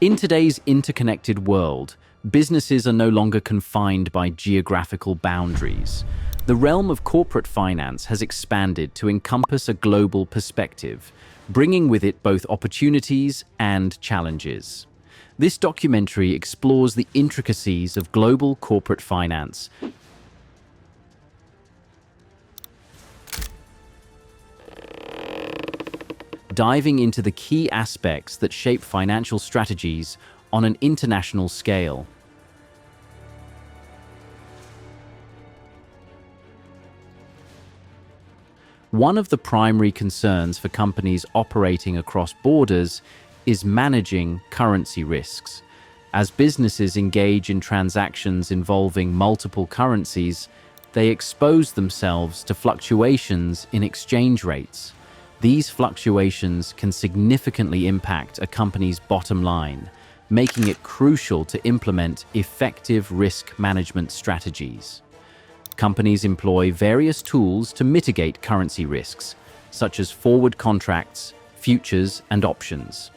In today's interconnected world, businesses are no longer confined by geographical boundaries. The realm of corporate finance has expanded to encompass a global perspective, bringing with it both opportunities and challenges. This documentary explores the intricacies of global corporate finance, diving into the key aspects that shape financial strategies on an international scale. One of the primary concerns for companies operating across borders is managing currency risks. As businesses engage in transactions involving multiple currencies, they expose themselves to fluctuations in exchange rates. These fluctuations can significantly impact a company's bottom line, making it crucial to implement effective risk management strategies. Companies employ various tools to mitigate currency risks, such as forward contracts, futures, and options.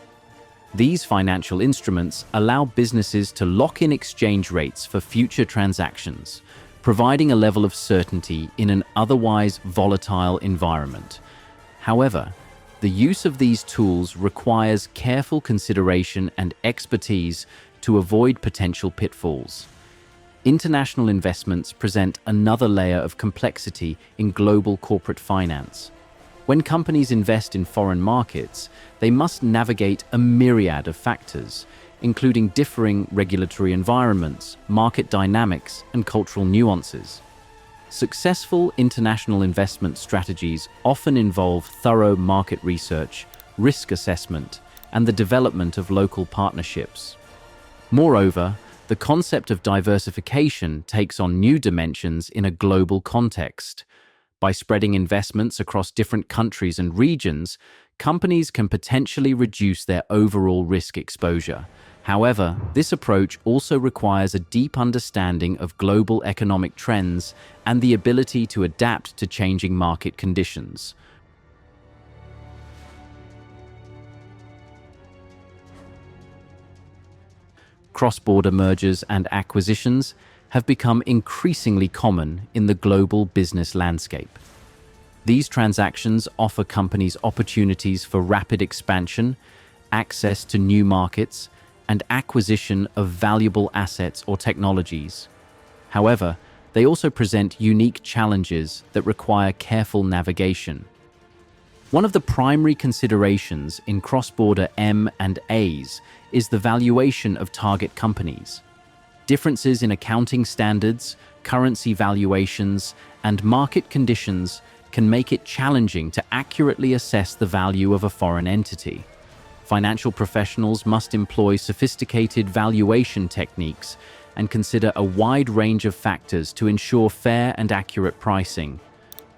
These financial instruments allow businesses to lock in exchange rates for future transactions, providing a level of certainty in an otherwise volatile environment. However, the use of these tools requires careful consideration and expertise to avoid potential pitfalls. International investments present another layer of complexity in global corporate finance. When companies invest in foreign markets, they must navigate a myriad of factors, including differing regulatory environments, market dynamics, and cultural nuances. Successful international investment strategies often involve thorough market research, risk assessment, and the development of local partnerships. Moreover, the concept of diversification takes on new dimensions in a global context. By spreading investments across different countries and regions, companies can potentially reduce their overall risk exposure. However, this approach also requires a deep understanding of global economic trends and the ability to adapt to changing market conditions. Cross-border mergers and acquisitions have become increasingly common in the global business landscape. These transactions offer companies opportunities for rapid expansion, access to new markets, and acquisition of valuable assets or technologies. However, they also present unique challenges that require careful navigation. One of the primary considerations in cross-border M&As is the valuation of target companies. Differences in accounting standards, currency valuations, and market conditions can make it challenging to accurately assess the value of a foreign entity. Financial professionals must employ sophisticated valuation techniques and consider a wide range of factors to ensure fair and accurate pricing.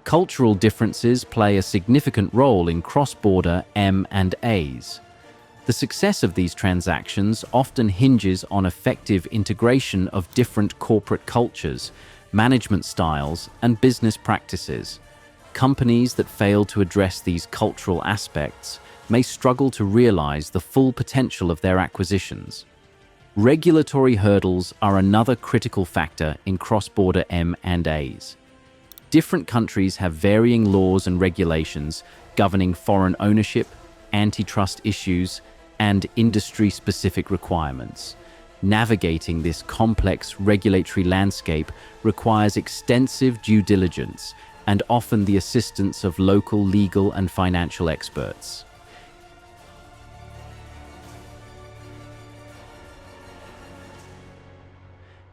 Cultural differences play a significant role in cross-border M&As. The success of these transactions often hinges on effective integration of different corporate cultures, management styles, and business practices. Companies that fail to address these cultural aspects may struggle to realize the full potential of their acquisitions. Regulatory hurdles are another critical factor in cross-border M&As. Different countries have varying laws and regulations governing foreign ownership, antitrust issues, and industry-specific requirements. Navigating this complex regulatory landscape requires extensive due diligence and often the assistance of local legal and financial experts.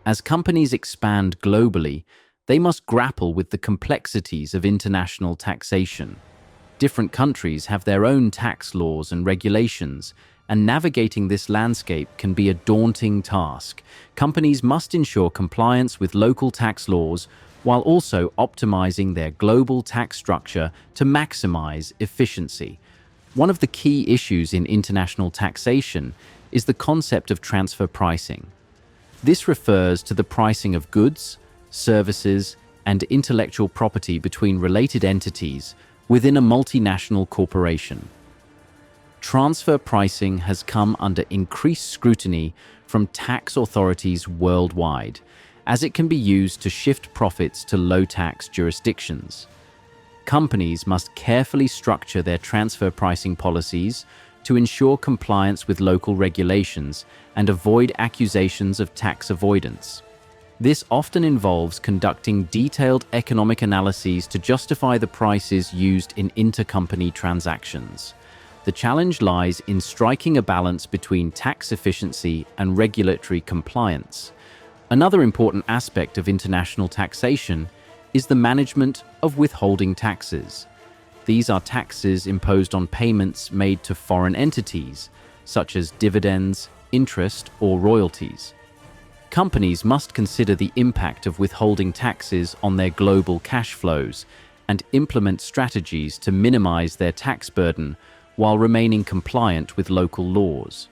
As companies expand globally, they must grapple with the complexities of international taxation. Different countries have their own tax laws and regulations, and navigating this landscape can be a daunting task. Companies must ensure compliance with local tax laws while also optimizing their global tax structure to maximize efficiency. One of the key issues in international taxation is the concept of transfer pricing. This refers to the pricing of goods, services, and intellectual property between related entities within a multinational corporation. transfer pricing has come under increased scrutiny from tax authorities worldwide, as it can be used to shift profits to low-tax jurisdictions. Companies must carefully structure their transfer pricing policies to ensure compliance with local regulations and avoid accusations of tax avoidance. This often involves conducting detailed economic analyses to justify the prices used in intercompany transactions. The challenge lies in striking a balance between tax efficiency and regulatory compliance. Another important aspect of international taxation is the management of withholding taxes. These are taxes imposed on payments made to foreign entities, such as dividends, interest, or royalties. Companies must consider the impact of withholding taxes on their global cash flows and implement strategies to minimize their tax burden while remaining compliant with local laws.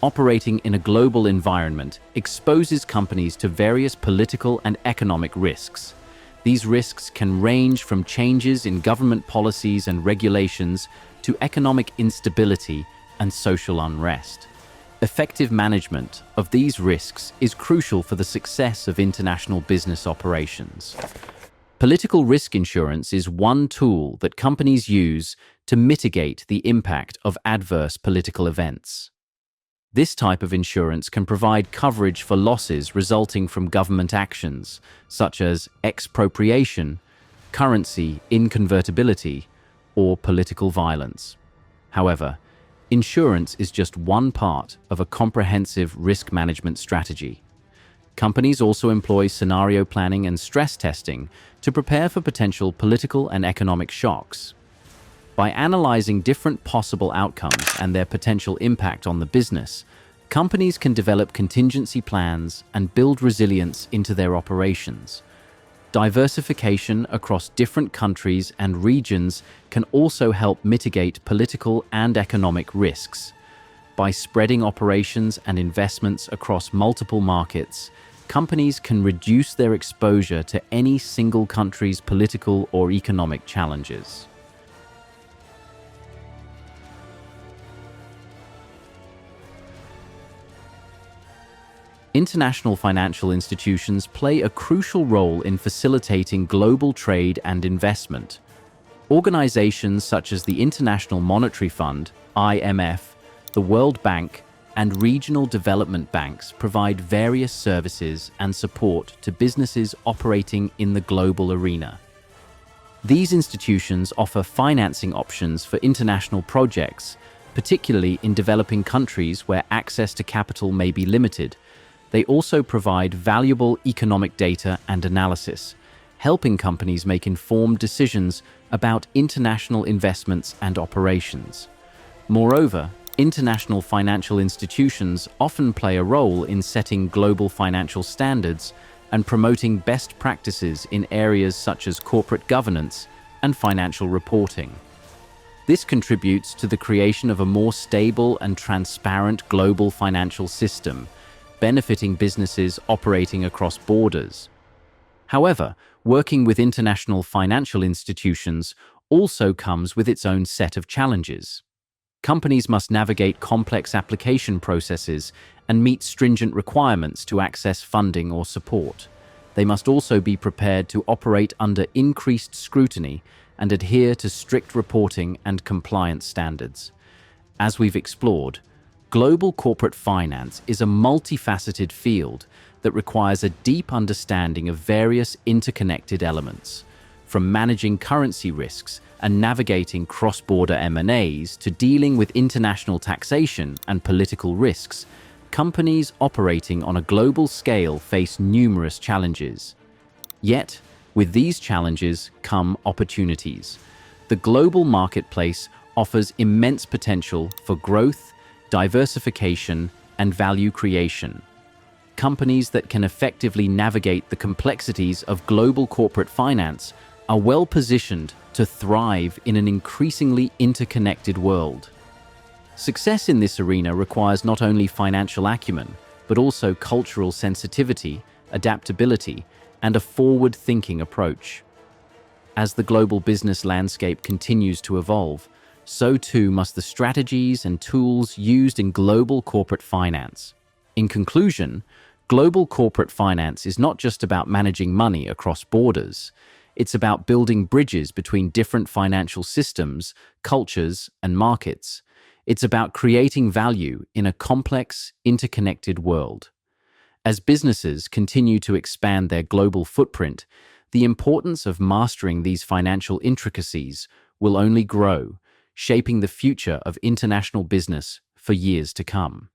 Operating in a global environment exposes companies to various political and economic risks. These risks can range from changes in government policies and regulations to economic instability and social unrest. Effective management of these risks is crucial for the success of international business operations. Political risk insurance is one tool that companies use to mitigate the impact of adverse political events. This type of insurance can provide coverage for losses resulting from government actions, such as expropriation, currency inconvertibility, or political violence. However, insurance is just one part of a comprehensive risk management strategy. Companies also employ scenario planning and stress testing to prepare for potential political and economic shocks. By analyzing different possible outcomes and their potential impact on the business, companies can develop contingency plans and build resilience into their operations. Diversification across different countries and regions can also help mitigate political and economic risks. By spreading operations and investments across multiple markets, companies can reduce their exposure to any single country's political or economic challenges. International financial institutions play a crucial role in facilitating global trade and investment. Organizations such as the International Monetary Fund, IMF, the World Bank, and regional development banks provide various services and support to businesses operating in the global arena. These institutions offer financing options for international projects, particularly in developing countries where access to capital may be limited. They also provide valuable economic data and analysis, helping companies make informed decisions about international investments and operations. Moreover, international financial institutions often play a role in setting global financial standards and promoting best practices in areas such as corporate governance and financial reporting. This contributes to the creation of a more stable and transparent global financial system, benefiting businesses operating across borders. However, working with international financial institutions also comes with its own set of challenges. Companies must navigate complex application processes and meet stringent requirements to access funding or support. They must also be prepared to operate under increased scrutiny and adhere to strict reporting and compliance standards. As we've explored, global corporate finance is a multifaceted field that requires a deep understanding of various interconnected elements. From managing currency risks and navigating cross-border M&As to dealing with international taxation and political risks, companies operating on a global scale face numerous challenges. Yet, with these challenges come opportunities. The global marketplace offers immense potential for growth, diversification, and value creation. Companies that can effectively navigate the complexities of global corporate finance are well positioned to thrive in an increasingly interconnected world. Success in this arena requires not only financial acumen, but also cultural sensitivity, adaptability, and a forward-thinking approach. As the global business landscape continues to evolve, so too must the strategies and tools used in global corporate finance. In conclusion, global corporate finance is not just about managing money across borders. It's about building bridges between different financial systems, cultures, and markets. It's about creating value in a complex, interconnected world. As businesses continue to expand their global footprint, the importance of mastering these financial intricacies will only grow, shaping the future of international business for years to come.